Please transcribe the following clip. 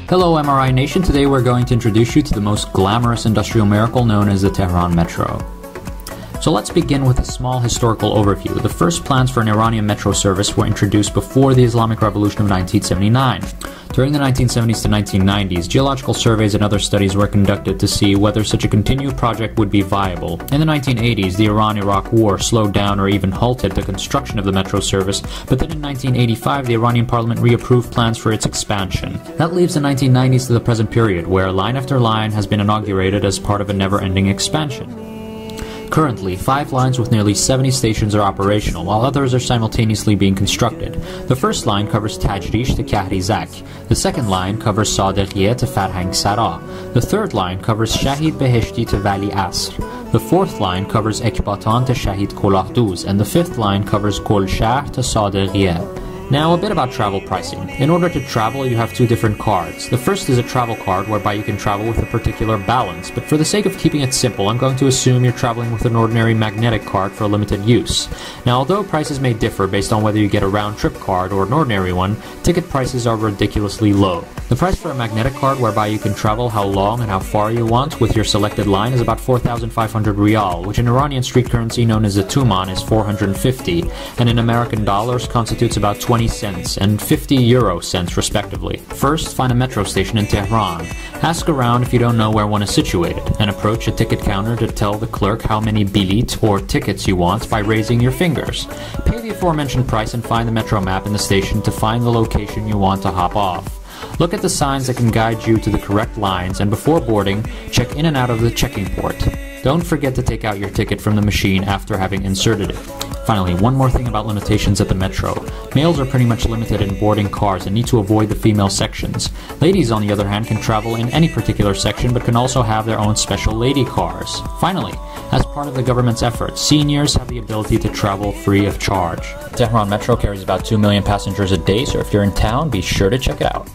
Hello MRI Nation, today we're going to introduce you to the most glamorous industrial miracle known as the Tehran Metro. So let's begin with a small historical overview. The first plans for an Iranian metro service were introduced before the Islamic Revolution of 1979. During the 1970s to 1990s, geological surveys and other studies were conducted to see whether such a continued project would be viable. In the 1980s, the Iran-Iraq War slowed down or even halted the construction of the metro service, but then in 1985, the Iranian parliament reapproved plans for its expansion. That leaves the 1990s to the present period, where line after line has been inaugurated as part of a never-ending expansion. Currently, 5 lines with nearly 70 stations are operational, while others are simultaneously being constructed. The first line covers Tajrish to Kahrizak. The second line covers Sadeghiyeh to Farhang Sara. The third line covers Shahid Beheshti to Vali Asr. The fourth line covers Ekbatan to Shahid Kolahduz, and the fifth line covers Golshahr to Sadeghiyeh. Now, a bit about travel pricing. In order to travel, you have 2 different cards. The first is a travel card, whereby you can travel with a particular balance, but for the sake of keeping it simple, I'm going to assume you're traveling with an ordinary magnetic card for limited use. Now, although prices may differ based on whether you get a round-trip card or an ordinary one, ticket prices are ridiculously low. The price for a magnetic card, whereby you can travel how long and how far you want with your selected line, is about 4,500 rial, which in Iranian street currency known as the tuman is 450, and in American dollars constitutes about 20 cents and 50 euro cents respectively. First, find a metro station in Tehran. Ask around if you don't know where one is situated, and approach a ticket counter to tell the clerk how many bilit or tickets you want by raising your fingers. Pay the aforementioned price and find the metro map in the station to find the location you want to hop off. Look at the signs that can guide you to the correct lines, and before boarding, check in and out of the checking port. Don't forget to take out your ticket from the machine after having inserted it. Finally, one more thing about limitations at the metro. Males are pretty much limited in boarding cars and need to avoid the female sections. Ladies, on the other hand, can travel in any particular section but can also have their own special lady cars. Finally, as part of the government's efforts, seniors have the ability to travel free of charge. Tehran Metro carries about 2 million passengers a day, so if you're in town, be sure to check it out.